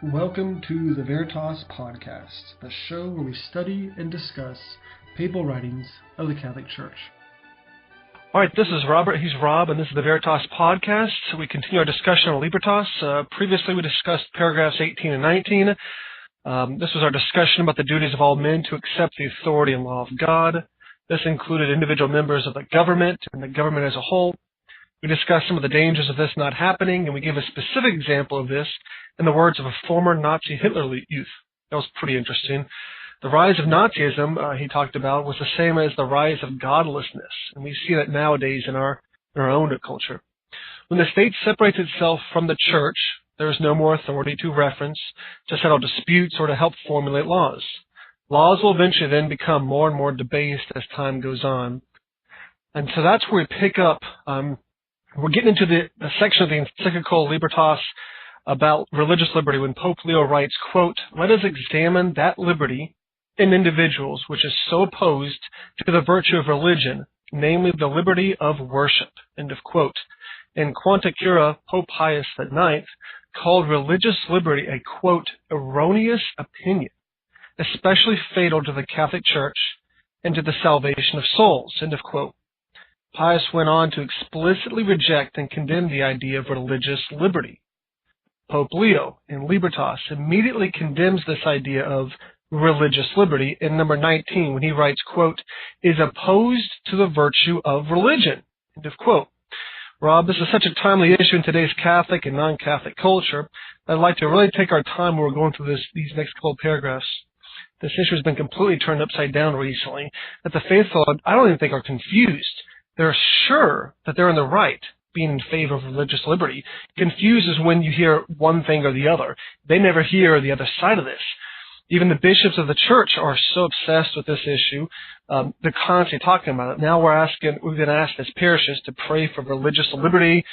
Welcome to the Libertas podcast, the show where we study and discuss papal writings of the Catholic Church. All right, this is Robert. He's Rob, and this is the Veritas podcast. So we continue our discussion on Libertas. Previously, we discussed paragraphs 18 and 19. This was our discussion about the duties of all men to accept the authority and law of God. This included individual members of the government and the government as a whole. We discussed some of the dangers of this not happening, and we gave a specific example of this in the words of a former Nazi Hitler youth. That was pretty interesting. The rise of Nazism, he talked about, was the same as the rise of godlessness, and we see that nowadays in our own culture. When the state separates itself from the church, there is no more authority to reference, to settle disputes, or to help formulate laws. Laws will eventually then become more and more debased as time goes on. And so that's where we pick up. We're getting into the section of the encyclical Libertas about religious liberty when Pope Leo writes, quote, "Let us examine that liberty in individuals which is so opposed to the virtue of religion, namely the liberty of worship," end of quote. In Quanta Cura, Pope Pius IX called religious liberty a, quote, "erroneous opinion, especially fatal to the Catholic Church and to the salvation of souls," end of quote. Pius went on to explicitly reject and condemn the idea of religious liberty. Pope Leo, in Libertas, immediately condemns this idea of religious liberty in number 19 when he writes, quote, "is opposed to the virtue of religion," end of quote. Rob, this is such a timely issue in today's Catholic and non-Catholic culture that I'd like to really take our time when we're going through these next couple of paragraphs. This issue has been completely turned upside down recently, that the faithful, I don't even think, are confused. They're sure that they're in the right, being in favor of religious liberty. Confused is when you hear one thing or the other. They never hear the other side of this. Even the bishops of the church are so obsessed with this issue, they're constantly talking about it. Now we've been asked as parishes to pray for religious liberty.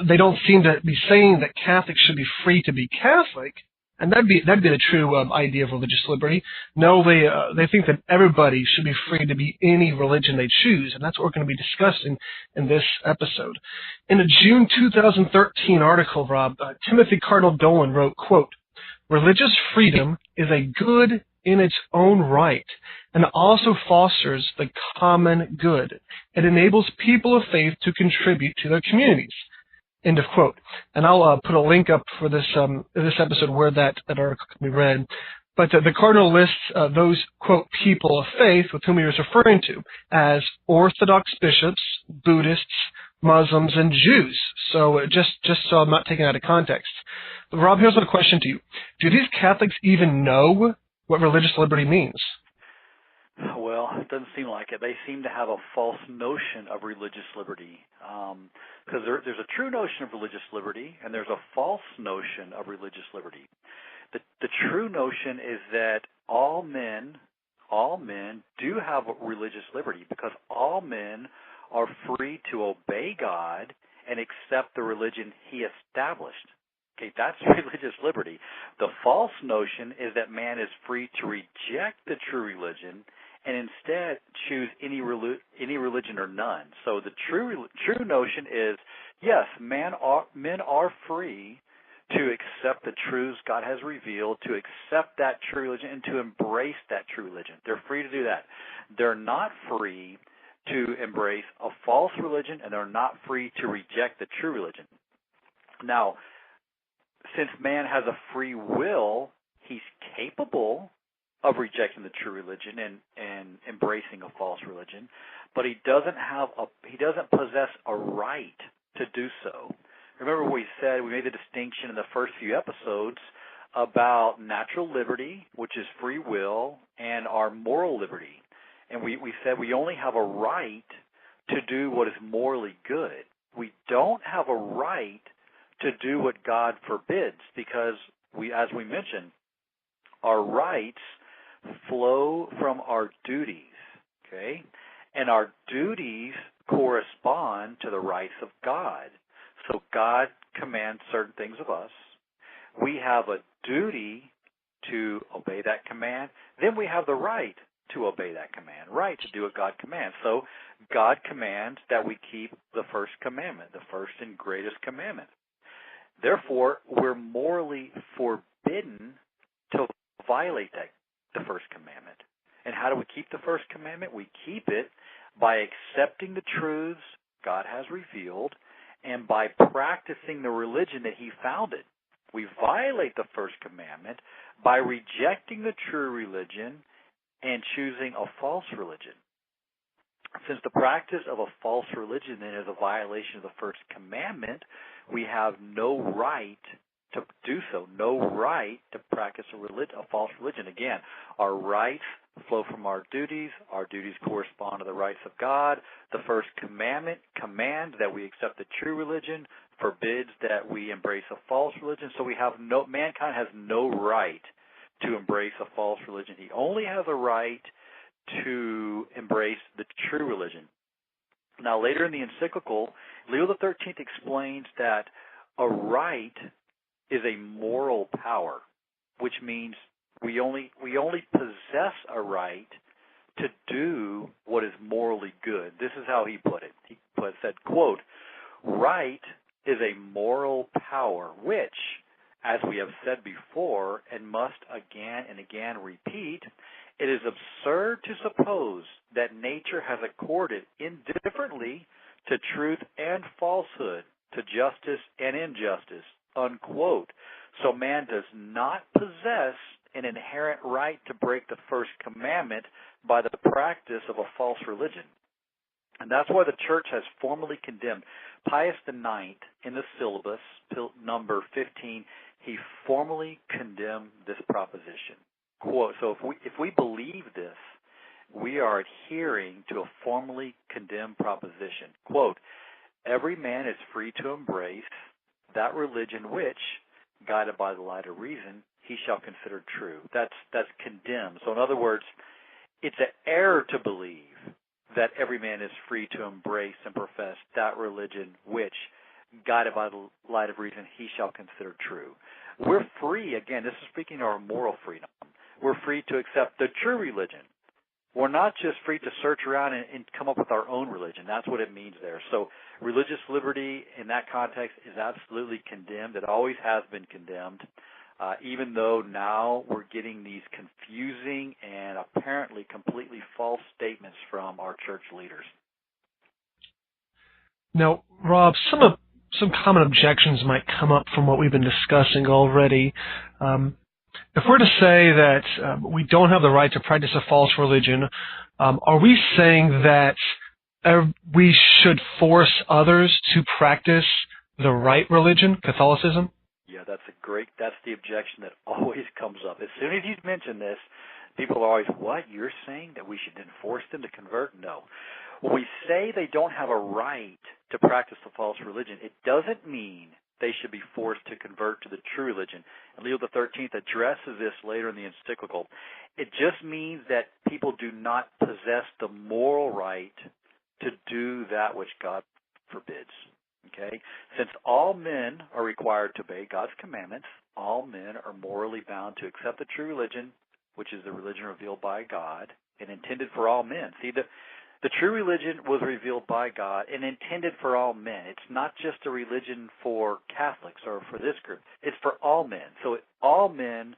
They don't seem to be saying that Catholics should be free to be Catholic, and that'd be the true idea of religious liberty. No, they think that everybody should be free to be any religion they choose, and that's what we're going to be discussing in this episode. In a June 2013 article, Rob, Timothy Cardinal Dolan wrote, quote, "Religious freedom is a good in its own right and also fosters the common good. It enables people of faith to contribute to their communities." End of quote. And I'll put a link up for this episode where that article can be read. But the Cardinal lists those, quote, people of faith with whom he was referring to as Orthodox bishops, Buddhists, Muslims, and Jews. So just so I'm not taking it out of context. But Rob, here's my question to you. Do these Catholics even know what religious liberty means? Well, it doesn't seem like it. They seem to have a false notion of religious liberty. Because there's a true notion of religious liberty, and there's a false notion of religious liberty. The true notion is that all men do have religious liberty because all men are free to obey God and accept the religion He established. Okay, that's religious liberty. The false notion is that man is free to reject the true religion and instead choose any religion or none. So the true notion is, yes, men are free to accept the truths God has revealed, to accept that true religion, and to embrace that true religion. They're free to do that. They're not free to embrace a false religion, and they're not free to reject the true religion. Now, since man has a free will, he's capable of rejecting the true religion and embracing a false religion, but he doesn't possess a right to do so. Remember we made the distinction in the first few episodes about natural liberty, which is free will, and our moral liberty. And we said we only have a right to do what is morally good. We don't have a right to do what God forbids because as we mentioned, our rights flow from our duties, okay? And our duties correspond to the rights of God. So God commands certain things of us. We have a duty to obey that command. Then we have the right to obey that command, right to do what God commands. So God commands that we keep the first commandment, the first and greatest commandment. Therefore, we're morally forbidden to violate the first commandment. And how do we keep the first commandment? We keep it by accepting the truths God has revealed and by practicing the religion that He founded. We violate the first commandment by rejecting the true religion and choosing a false religion. Since the practice of a false religion then is a violation of the first commandment, we have no right to do so, no right to practice a false religion. Again, our rights flow from our duties. Our duties correspond to the rights of God. The first commandment commands that we accept the true religion, forbids that we embrace a false religion. So mankind has no right to embrace a false religion. He only has a right to embrace the true religion. Now, later in the encyclical, Leo XIII explains that a right is a moral power, which means we only possess a right to do what is morally good. This is how he put it. He said, quote, "Right is a moral power which, as we have said before and must again and again repeat, it is absurd to suppose that nature has accorded indifferently to truth and falsehood, to justice and injustice," unquote. So man does not possess an inherent right to break the first commandment by the practice of a false religion. And that's why the Church has formally condemned Pius IX in the syllabus, number 15. He formally condemned this proposition. Quote, so if we believe this, we are adhering to a formally condemned proposition. Quote, "Every man is free to embrace that religion which, guided by the light of reason, he shall consider true." That's condemned. So in other words, it's an error to believe that every man is free to embrace and profess that religion which, guided by the light of reason, he shall consider true. We're free, again, this is speaking of our moral freedom. We're free to accept the true religion. We're not just free to search around and come up with our own religion. That's what it means there. So religious liberty in that context is absolutely condemned. It always has been condemned, even though now we're getting these confusing and apparently completely false statements from our church leaders. Now, Rob, some common objections might come up from what we've been discussing already. If we're to say that we don't have the right to practice a false religion, are we saying that we should force others to practice the right religion, Catholicism? Yeah, that's the objection that always comes up. As soon as you mention this, people are always, what, you're saying that we should then force them to convert? No. When we say they don't have a right to practice the false religion, it doesn't mean they should be forced to convert to the true religion. And Leo XIII addresses this later in the encyclical. It just means that people do not possess the moral right to do that which God forbids. Okay? Since all men are required to obey God's commandments, all men are morally bound to accept the true religion, which is the religion revealed by God and intended for all men. See, the true religion was revealed by God and intended for all men. It's not just a religion for Catholics or for this group. It's for all men. So all men,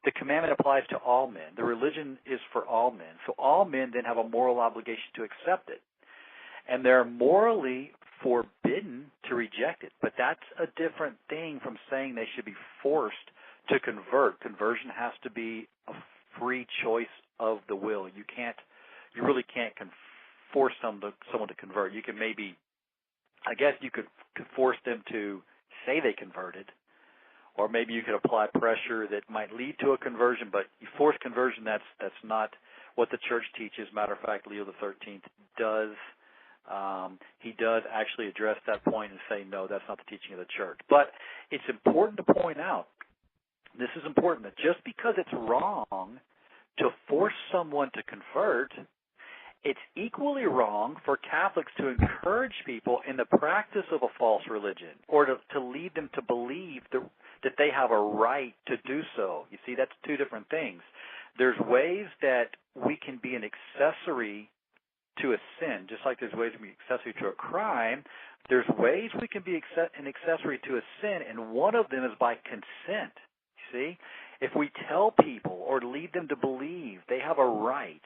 the commandment applies to all men. The religion is for all men. So all men then have a moral obligation to accept it. And they're morally forbidden to reject it. But that's a different thing from saying they should be forced to convert. Conversion has to be a free choice of the will. You really can't force someone to convert. You can maybe, I guess you could force them to say they converted, or maybe you could apply pressure that might lead to a conversion, but you force conversion, that's not what the church teaches. Matter of fact, Leo XIII does, he does actually address that point and say, no, that's not the teaching of the church. But it's important to point out, this is important, that just because it's wrong to force someone to convert, it's equally wrong for Catholics to encourage people in the practice of a false religion or to lead them to believe that they have a right to do so. You see, that's two different things. There's ways that we can be an accessory to a sin, just like there's ways we can be accessory to a crime, there's ways we can be an accessory to a sin, and one of them is by consent. You see? If we tell people or lead them to believe they have a right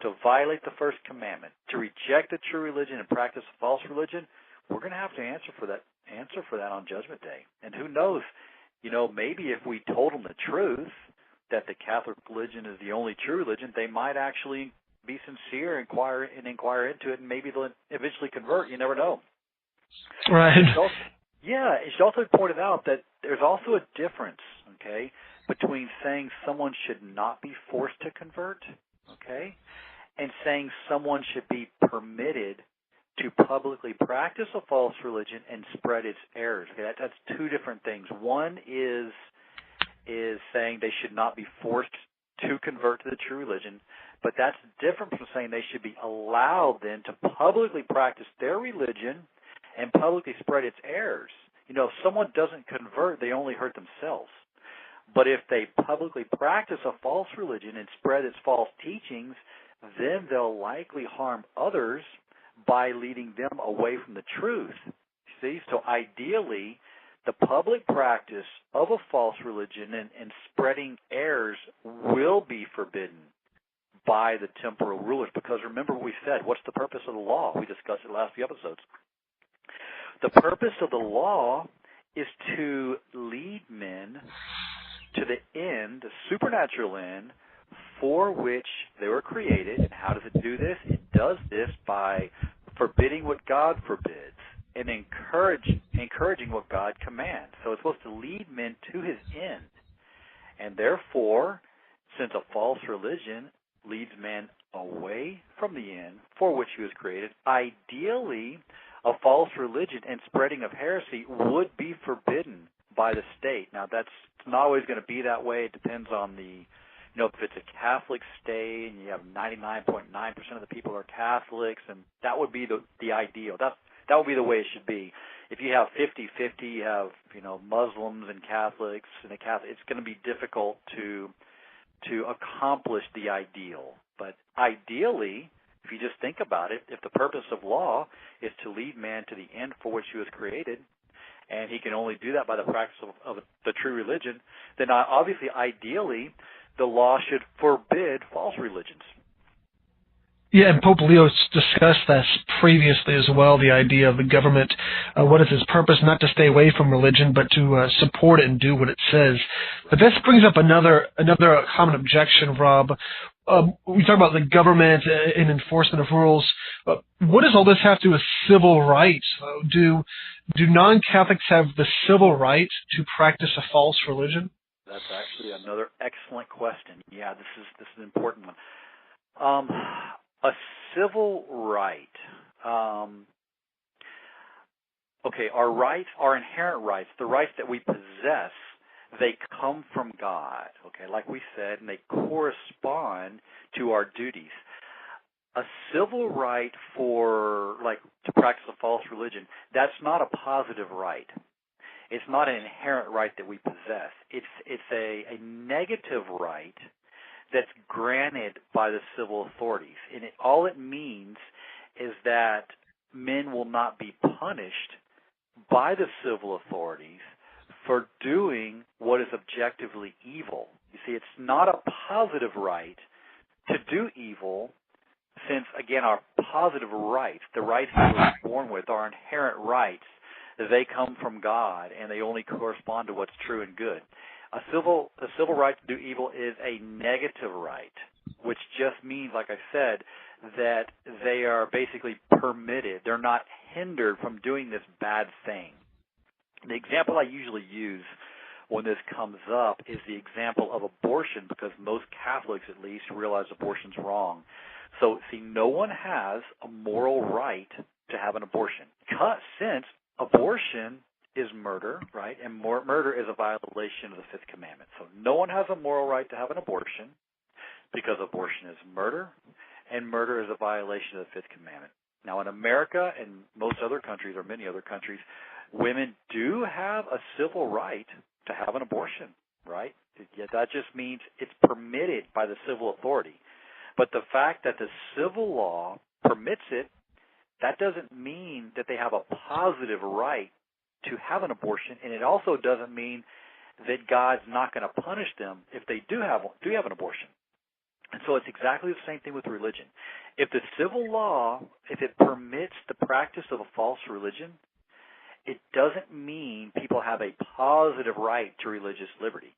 to violate the first commandment, to reject the true religion and practice a false religion, we're going to have to answer for that on Judgment Day. And who knows, maybe if we told them the truth, that the Catholic religion is the only true religion, they might actually be sincere, inquire into it, and maybe they'll eventually convert. You never know. Right. It should also be pointed out that there's also a difference, okay, between saying someone should not be forced to convert, okay, and saying someone should be permitted to publicly practice a false religion and spread its errors. Okay, that's two different things. One is saying they should not be forced to convert to the true religion, but that's different from saying they should be allowed then to publicly practice their religion and publicly spread its errors. If someone doesn't convert, they only hurt themselves. But if they publicly practice a false religion and spread its false teachings, then they'll likely harm others by leading them away from the truth. See? So ideally, the public practice of a false religion and spreading errors will be forbidden by the temporal rulers, because remember what we said. What's the purpose of the law? We discussed it last few episodes. The purpose of the law is to lead men to the end, the supernatural end, for which they were created. And how does it do this? It does this by forbidding what God forbids and encouraging what God commands. So it's supposed to lead men to his end. And therefore, since a false religion leads men away from the end for which he was created, ideally, a false religion and spreading of heresy would be forbidden by the state. Now, that's not always going to be that way. It depends on if it's a Catholic state and you have 99.9% of the people are Catholics, and that would be the ideal. That would be the way it should be. If you have 50-50, you have Muslims and Catholics, and it's going to be difficult to accomplish the ideal. But ideally, if you just think about it, if the purpose of law is to lead man to the end for which he was created, and he can only do that by the practice of the true religion, then obviously, ideally, the law should forbid false religions. Yeah, and Pope Leo discussed this previously as well, the idea of the government, what is its purpose, not to stay away from religion, but to support it and do what it says. But this brings up another common objection, Rob. We talk about the government and enforcement of rules. What does all this have to do with civil rights? Do non-Catholics have the civil right to practice a false religion? That's actually another excellent question. Yeah, this is an important one. A civil right. Our rights, our inherent rights, the rights that we possess, they come from God. Okay, like we said, and they correspond to our duties. A civil right to practice a false religion, that's not a positive right. It's not an inherent right that we possess. It's a negative right that's granted by the civil authorities. And all it means is that men will not be punished by the civil authorities for doing what is objectively evil. You see, it's not a positive right to do evil, since, again, our positive rights, the rights that we're born with, our inherent rights, they come from God, and they only correspond to what's true and good. A civil right to do evil is a negative right, which just means, like I said, that they are basically permitted. They're not hindered from doing this bad thing. The example I usually use when this comes up is the example of abortion, because most Catholics, at least, realize abortion's wrong. So, see, no one has a moral right to have an abortion, since abortion is murder, right? And murder is a violation of the Fifth Commandment. So no one has a moral right to have an abortion, because abortion is murder, and murder is a violation of the Fifth Commandment. Now, in America and most other countries, or many other countries, women do have a civil right to have an abortion, right? Yet that just means it's permitted by the civil authority. But the fact that the civil law permits it, that doesn't mean that they have a positive right to have an abortion, and it also doesn't mean that God's not going to punish them if they do have an abortion. And so it's exactly the same thing with religion. If the civil law, if it permits the practice of a false religion, it doesn't mean people have a positive right to religious liberty.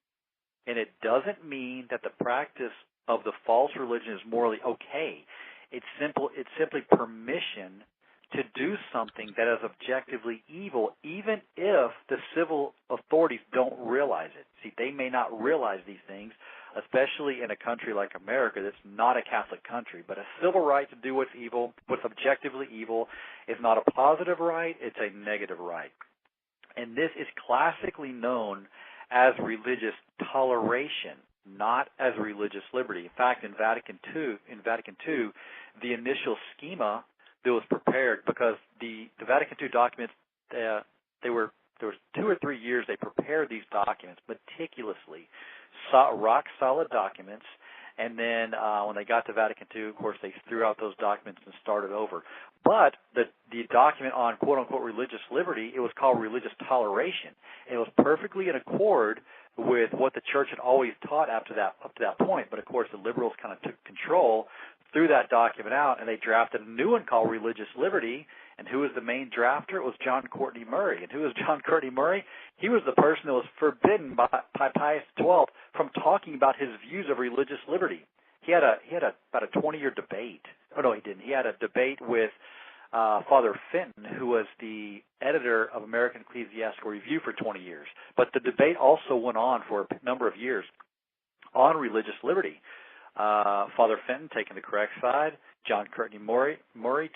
And it doesn't mean that the practice of the false religion is morally okay. It's simply permission to do something that is objectively evil, even if the civil authorities don't realize it. See, they may not realize these things, especially in a country like America that's not a Catholic country. But a civil right to do what's evil, what's objectively evil, is not a positive right, it's a negative right. And this is classically known as religious toleration, not as religious liberty. In fact, in Vatican II, the initial schema that was prepared, because the Vatican II documents, there was 2 or 3 years they prepared these documents meticulously, rock solid documents, and then when they got to Vatican II, of course, they threw out those documents and started over. But the document on quote-unquote religious liberty, it was called religious toleration. It was perfectly in accord with what the church had always taught up to that point. But, of course, the liberals kind of took control, threw that document out, and they drafted a new one called religious liberty. And who was the main drafter? It was John Courtney Murray. And who was John Courtney Murray? He was the person that was forbidden by Pius XII from talking about his views of religious liberty. He had about a 20-year debate. Oh, no, he didn't. He had a debate with Father Fenton, who was the editor of American Ecclesiastical Review for 20 years. But the debate also went on for a number of years on religious liberty. Father Fenton taking the correct side, John Courtney Murray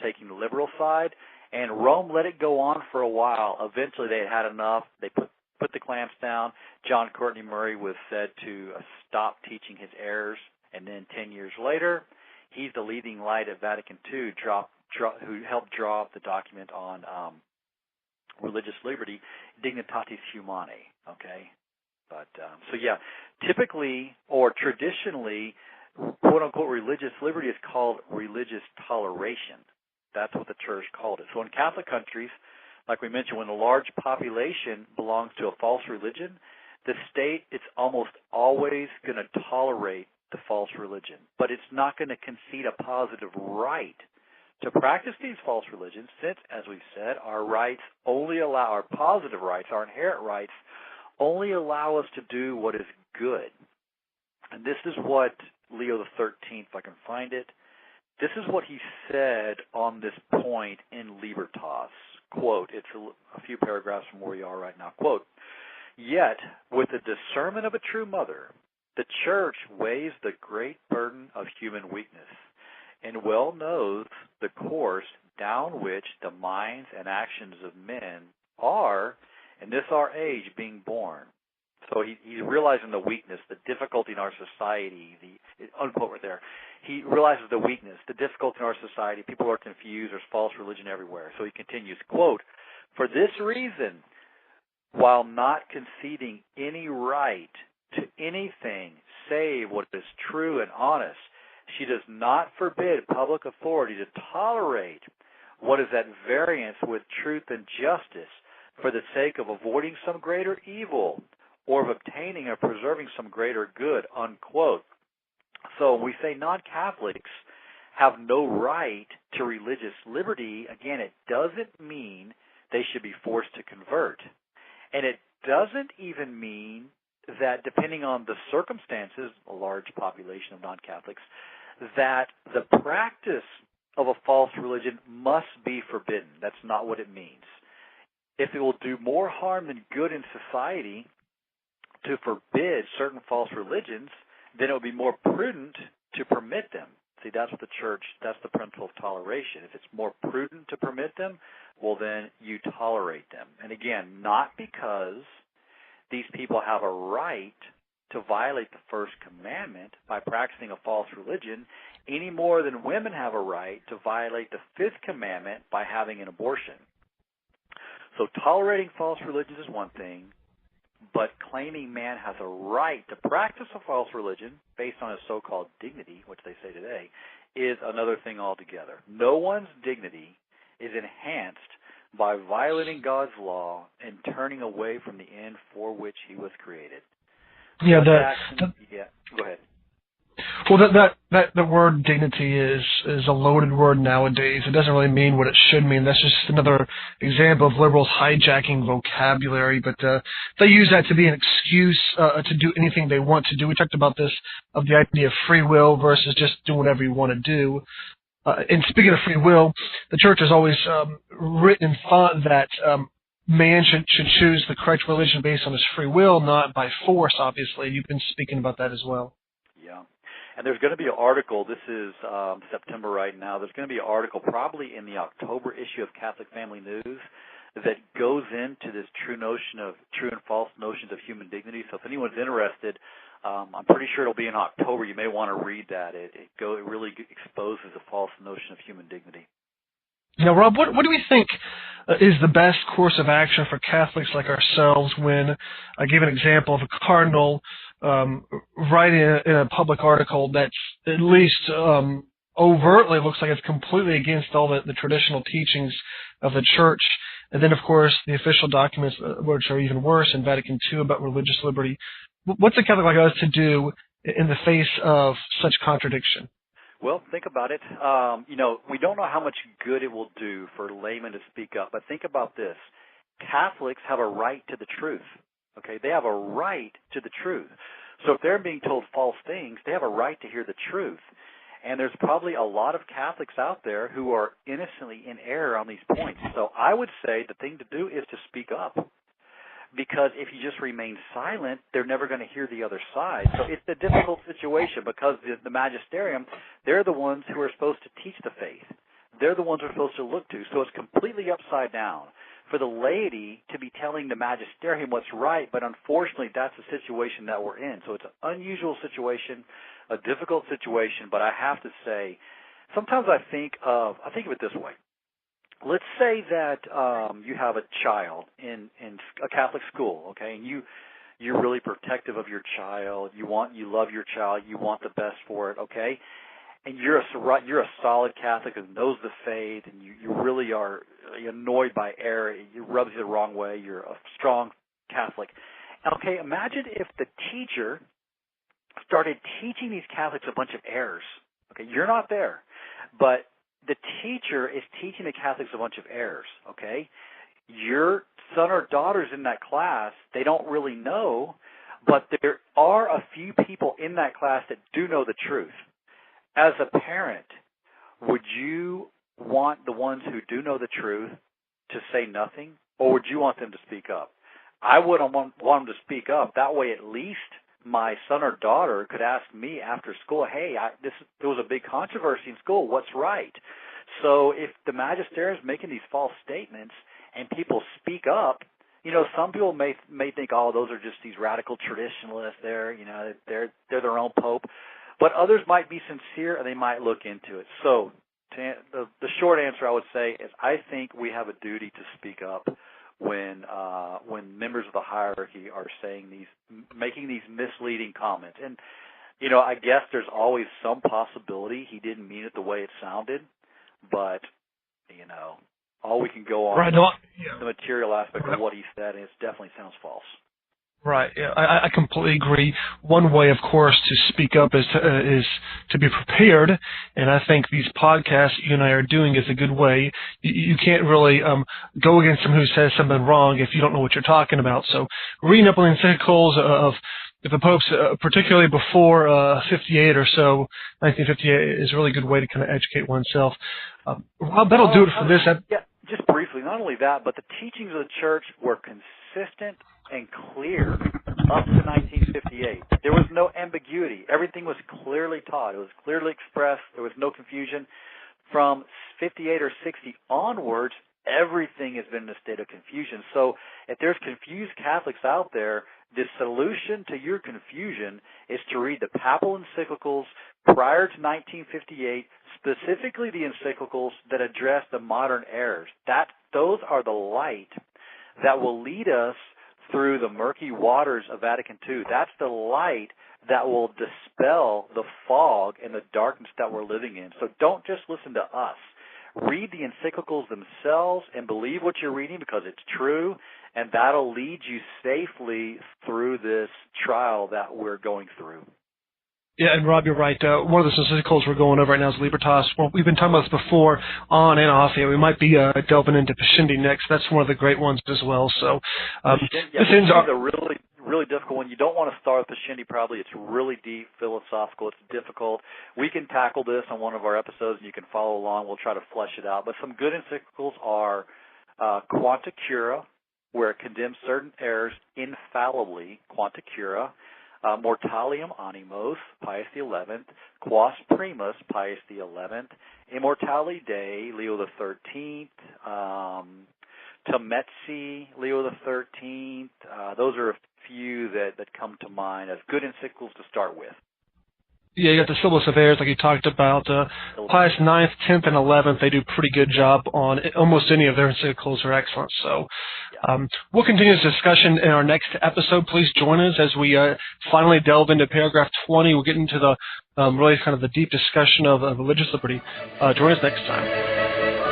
taking the liberal side, and Rome let it go on for a while. Eventually they had enough. They put the clamps down. John Courtney Murray was said to stop teaching his errors, and then 10 years later, he's the leading light at Vatican II, who helped draw up the document on religious liberty, Dignitatis Humanae, okay? But, so yeah, typically or traditionally, quote-unquote religious liberty is called religious toleration. That's what the church called it. So in Catholic countries, like we mentioned, when a large population belongs to a false religion, the state is almost always going to tolerate the false religion, but it's not going to concede a positive right to practice these false religions, since, as we've said, our rights only allow, our positive rights, our inherent rights, only allow us to do what is good. And this is what Leo XIII, if I can find it, this is what he said on this point in Libertas. Quote, it's a few paragraphs from where we are right now. Quote, "Yet, with the discernment of a true mother, the Church weighs the great burden of human weakness, and well knows the course down which the minds and actions of men are, in this our age, being borne." So he's realizing the weakness, the difficulty in our society, the unquote right there. He realizes the weakness, the difficulty in our society. People are confused. There's false religion everywhere. So he continues, quote, "For this reason, while not conceding any right to anything save what is true and honest, she does not forbid public authority to tolerate what is at variance with truth and justice for the sake of avoiding some greater evil or of obtaining or preserving some greater good," unquote. So when we say non-Catholics have no right to religious liberty, again, it doesn't mean they should be forced to convert. And it doesn't even mean that, depending on the circumstances, a large population of non-Catholics, that the practice of a false religion must be forbidden. That's not what it means. If it will do more harm than good in society to forbid certain false religions, then it would be more prudent to permit them. See, that's what the church, that's the principle of toleration. If it's more prudent to permit them, well, then you tolerate them. And again, not because these people have a right to violate the first commandment by practicing a false religion, any more than women have a right to violate the fifth commandment by having an abortion. So tolerating false religions is one thing, but claiming man has a right to practice a false religion based on his so-called dignity, which they say today, is another thing altogether. No one's dignity is enhanced by violating God's law and turning away from the end for which he was created. Yeah, go ahead. Well, that word dignity is a loaded word nowadays. It doesn't really mean what it should mean. That's just another example of liberals hijacking vocabulary, but they use that to be an excuse to do anything they want to do. We talked about this, of the idea of free will versus just do whatever you want to do. And speaking of free will, the church has always written and thought that man should choose the correct religion based on his free will, not by force, obviously. You've been speaking about that as well. Yeah. And there's going to be an article, this is September right now, there's going to be an article probably in the October issue of Catholic Family News that goes into this true and false notions of human dignity. So if anyone's interested, I'm pretty sure it'll be in October. You may want to read that. It really exposes the false notion of human dignity. Now, Rob, what do we think is the best course of action for Catholics like ourselves when, I gave an example of a cardinal writing in a public article that's at least overtly looks like it's completely against all the traditional teachings of the Church. And then, of course, the official documents, which are even worse, in Vatican II about religious liberty. What's a Catholic like us to do in the face of such contradiction? Well, think about it. We don't know how much good it will do for laymen to speak up, but think about this. Catholics have a right to the truth. Okay, they have a right to the truth. So if they're being told false things, they have a right to hear the truth. And there's probably a lot of Catholics out there who are innocently in error on these points. So I would say the thing to do is to speak up. Because if you just remain silent, they're never going to hear the other side. So it's a difficult situation because the magisterium, they're the ones who are supposed to teach the faith. They're the ones we're supposed to look to. So it's completely upside down for the laity to be telling the magisterium what's right, but unfortunately that's the situation that we're in. So it's an unusual situation, a difficult situation, but I have to say, sometimes I think of it this way. Let's say that you have a child in a Catholic school, okay, and you're really protective of your child. You love your child. You want the best for it, okay, and you're a solid Catholic who knows the faith, and you really are annoyed by error. It rubs you the wrong way. You're a strong Catholic. Okay, imagine if the teacher started teaching these Catholics a bunch of errors. Okay, you're not there, but the teacher is teaching the Catholics a bunch of errors, okay? Your son or daughter's in that class. They don't really know, but there are a few people in that class that do know the truth. As a parent, would you want the ones who do know the truth to say nothing, or would you want them to speak up? I wouldn't want them to speak up. That way at least my son or daughter could ask me after school, hey, there was a big controversy in school. What's right? So if the magisterium is making these false statements and people speak up, some people may think, oh, those are just these radical traditionalists. They're their own pope. But others might be sincere and they might look into it. So the short answer I would say is I think we have a duty to speak up when members of the hierarchy are making these misleading comments. And, I guess there's always some possibility he didn't mean it the way it sounded, but, all we can go on is the material aspect of what he said, and it definitely sounds false. Right. Yeah, I completely agree. One way, of course, to speak up is to be prepared, and I think these podcasts you and I are doing is a good way. You can't really go against someone who says something wrong if you don't know what you're talking about. So reading up on encyclicals of the popes, particularly before 58 or so, 1958, is a really good way to kind of educate oneself. Rob, that'll do it for this. Yeah, just briefly. Not only that, but the teachings of the Church were consistent and clear up to 1958. There was no ambiguity. Everything was clearly taught. It was clearly expressed. There was no confusion. From 58 or 60 onwards, everything has been in a state of confusion. So if there's confused Catholics out there, the solution to your confusion is to read the papal encyclicals prior to 1958, specifically the encyclicals that address the modern errors. Those are the light that will lead us through the murky waters of Vatican II. That's the light that will dispel the fog and the darkness that we're living in. So don't just listen to us. Read the encyclicals themselves and believe what you're reading because it's true, and that'll lead you safely through this trial that we're going through. Yeah, and Rob, you're right. One of the encyclicals we're going over right now is Libertas. Well, we've been talking about this before on and off. We might be delving into Pascendi next. That's one of the great ones as well. So this ends our... a really difficult one. You don't want to start with Pascendi probably. It's really deep, philosophical. It's difficult. We can tackle this on one of our episodes, and you can follow along. We'll try to flesh it out. But some good encyclicals are Quanta Cura, where it condemns certain errors infallibly, Quanta Cura, Mortalium Animos, Pius XI, Quas Primus, Pius XI, Immortali Dei, Leo XIII, Tomezzi, Leo XIII. Those are a few that come to mind as good encyclicals to start with. Yeah, you got the Syllabus of Errors, like you talked about. Pius IX, 10th, and 11th, they do a pretty good job on almost any of their encyclicals are excellent. So we'll continue this discussion in our next episode. Please join us as we finally delve into paragraph 20. We'll get into the really kind of the deep discussion of religious liberty. Join us next time.